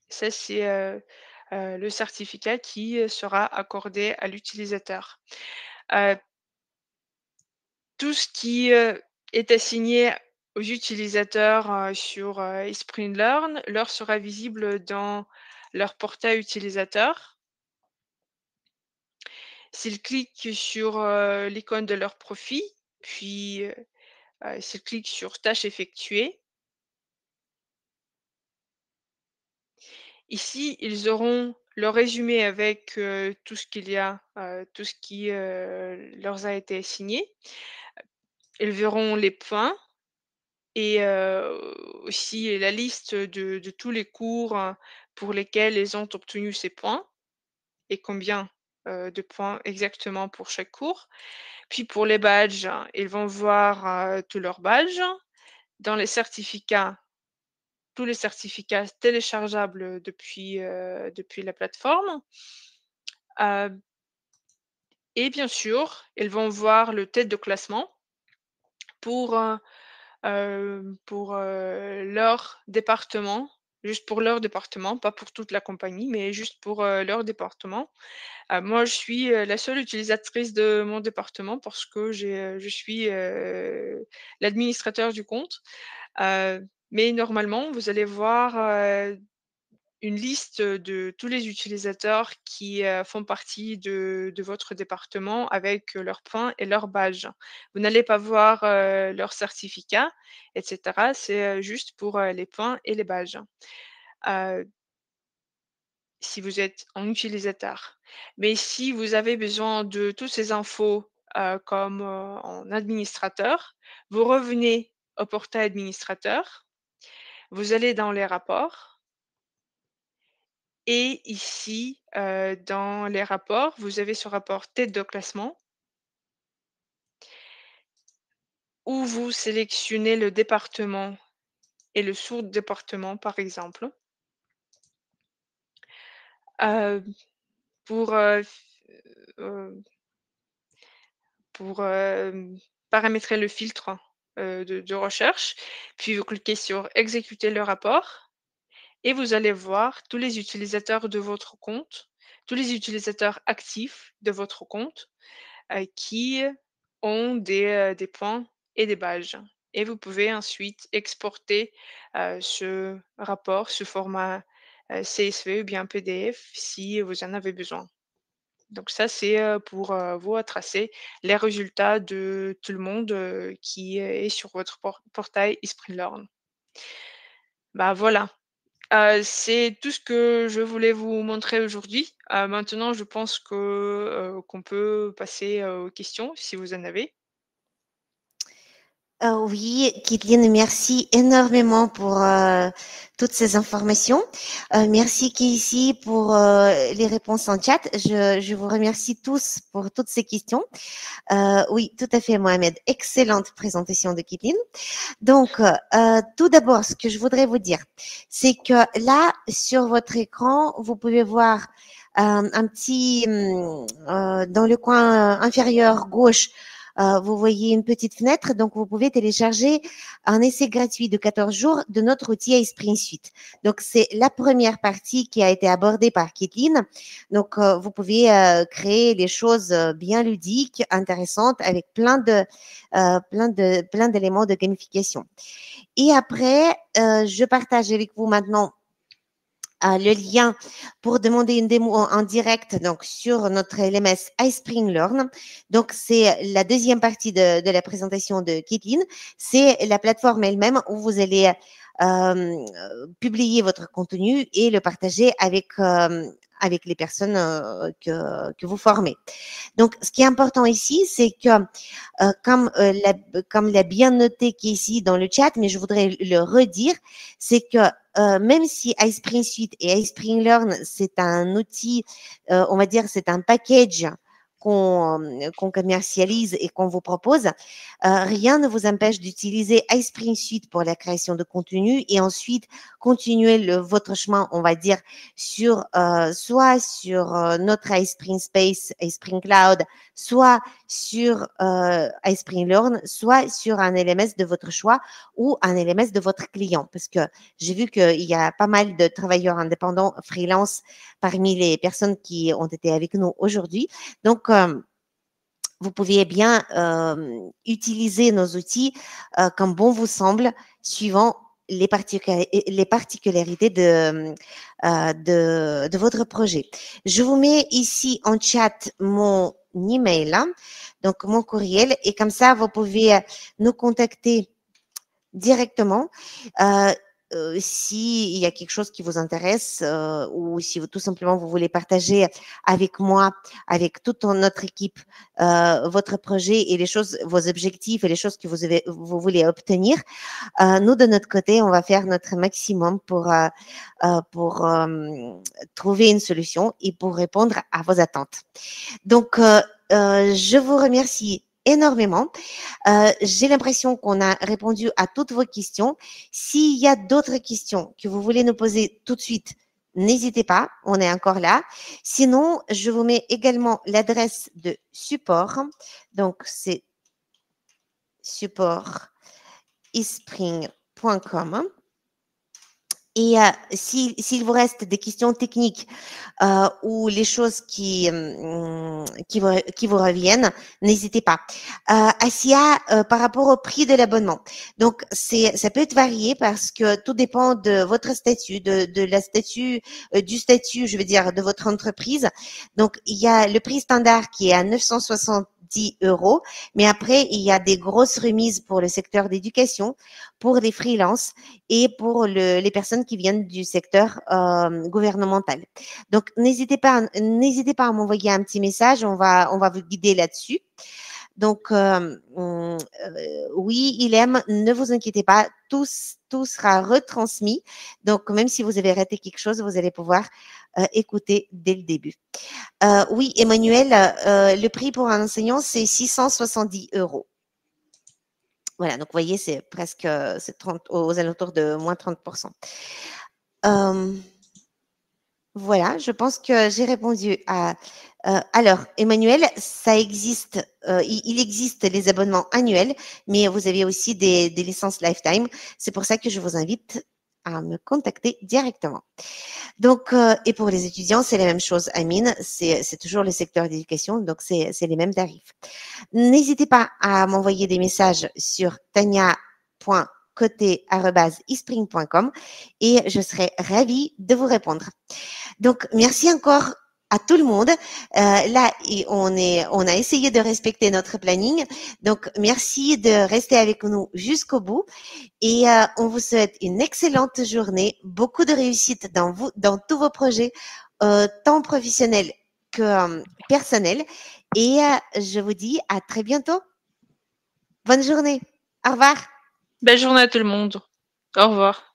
Ça, c'est, le certificat qui, sera accordé à l'utilisateur. Heu Tout ce qui, est assigné aux utilisateurs, sur, SprintLearn leur sera visible dans leur portail utilisateur. S'ils cliquent sur, l'icône de leur profil, puis, s'ils cliquent sur «Tâches effectuées», ici, ils auront le résumé avec, tout ce qui, leur a été assigné. Ils verront les points. Et aussi la liste de tous les cours, pour lesquels ils ont obtenu ces points et combien, de points exactement pour chaque cours. Puis pour les badges, ils vont voir tous leurs badges. Dans les certificats, tous les certificats téléchargeables depuis la plateforme. Et bien sûr, ils vont voir le tête de classement pour, leur département, juste pour leur département, pas pour toute la compagnie, mais juste pour, leur département. Moi, je suis, la seule utilisatrice de mon département parce que je suis, l'administrateur du compte. Mais normalement, vous allez voir, une liste de tous les utilisateurs qui, font partie de votre département avec, leurs points et leurs badges. Vous n'allez pas voir, leurs certificats et cetera. C'est, juste pour, les points et les badges, heu, si vous êtes un utilisateur. Mais si vous avez besoin de toutes ces infos, comme, en administrateur, vous revenez au portail administrateur, vous allez dans les rapports. Et ici, dans les rapports, vous avez ce rapport tête de classement où vous sélectionnez le département et le sous-département, par exemple, heu, pour, heu, pour paramétrer le filtre, de recherche. Puis vous cliquez sur «Exécuter le rapport» et vous allez voir tous les utilisateurs de votre compte, tous les utilisateurs actifs de votre compte qui ont des points et des badges et vous pouvez ensuite exporter, ce rapport sous format, CSV ou bien PDF si vous en avez besoin. Donc ça, c'est, pour, vous tracer les résultats de tout le monde, qui est sur votre portail eSpringLearn. Bah, voilà. C'est tout ce que je voulais vous montrer aujourd'hui. Maintenant, je pense qu'on peut passer, aux questions si vous en avez.
Oui, Kathleen, merci énormément pour toutes ces informations. Merci Casey pour les réponses en chat. Je vous remercie tous pour toutes ces questions. Oui, tout à fait, Mohamed. Excellente présentation de Kathleen. Donc, tout d'abord, ce que je voudrais vous dire, c'est que là, sur votre écran, vous pouvez voir un petit, dans le coin inférieur gauche, vous voyez une petite fenêtre, donc vous pouvez télécharger un essai gratuit de 14 jours de notre outil iSpring Suite. Donc, c'est la première partie qui a été abordée par Kathleen. Donc, vous pouvez créer des choses bien ludiques, intéressantes, avec plein d'éléments de gamification. Et après, je partage avec vous maintenant le lien pour demander une démo en direct donc sur notre LMS iSpring Learn. Donc, c'est la deuxième partie de la présentation de Kathleen. C'est la plateforme elle-même où vous allez publier votre contenu et le partager avec les personnes que vous formez. Donc, ce qui est important ici, c'est que, comme l'a bien noté Casey dans le chat, mais je voudrais le redire, c'est que même si iSpring Suite et iSpring Learn, c'est un outil, on va dire, c'est un package qu'on commercialise et qu'on vous propose, rien ne vous empêche d'utiliser iSpring Suite pour la création de contenu et ensuite continuer votre chemin, on va dire, sur soit sur notre iSpring Space, iSpring Cloud, soit sur iSpring Learn, soit sur un LMS de votre choix ou un LMS de votre client. Parce que j'ai vu qu'il y a pas mal de travailleurs indépendants, freelance, parmi les personnes qui ont été avec nous aujourd'hui. Donc, vous pouvez bien utiliser nos outils comme bon vous semble, suivant les particularités de votre projet. Je vous mets ici en chat mon email, hein, donc mon courriel, et comme ça, vous pouvez nous contacter directement. s'il y a quelque chose qui vous intéresse ou si vous, tout simplement vous voulez partager avec moi, avec toute notre équipe, votre projet et les choses, vos objectifs et les choses que vous voulez obtenir, nous de notre côté, on va faire notre maximum pour trouver une solution et pour répondre à vos attentes. Donc, je vous remercie énormément. J'ai l'impression qu'on a répondu à toutes vos questions. S'il y a d'autres questions que vous voulez nous poser tout de suite, n'hésitez pas, on est encore là. Sinon, je vous mets également l'adresse de support. Donc, c'est support.espring.com. Et s'il vous reste des questions techniques ou les choses qui vous reviennent, n'hésitez pas. Asia, par rapport au prix de l'abonnement, donc ça peut être varié parce que tout dépend de votre statut, de la statut du statut, je veux dire, de votre entreprise. Donc il y a le prix standard qui est à 970 €, mais après il y a des grosses remises pour le secteur d'éducation, pour les freelances et pour les personnes qui viennent du secteur gouvernemental. Donc, n'hésitez pas à m'envoyer un petit message. On va vous guider là-dessus. Donc, oui, il aime, ne vous inquiétez pas, tout sera retransmis. Donc, même si vous avez raté quelque chose, vous allez pouvoir écouter dès le début. Oui, Emmanuel, le prix pour un enseignant, c'est 670 €. Voilà, donc vous voyez, c'est presque c'est 30, aux alentours de moins 30%. Voilà, je pense que j'ai répondu à. Alors, Emmanuel, ça existe, il existe les abonnements annuels, mais vous avez aussi des licences lifetime. C'est pour ça que je vous invite à me contacter directement. Donc, et pour les étudiants, c'est la même chose, Amine, c'est toujours le secteur d'éducation, donc c'est les mêmes tarifs. N'hésitez pas à m'envoyer des messages sur tania.coté@espring.com et je serai ravie de vous répondre. Donc, merci encore à tout le monde. Là, on a essayé de respecter notre planning. Donc, merci de rester avec nous jusqu'au bout. Et on vous souhaite une excellente journée, beaucoup de réussite dans tous vos projets, tant professionnels que personnels. Et je vous dis à très bientôt. Bonne journée. Au revoir.
Belle journée à tout le monde. Au revoir.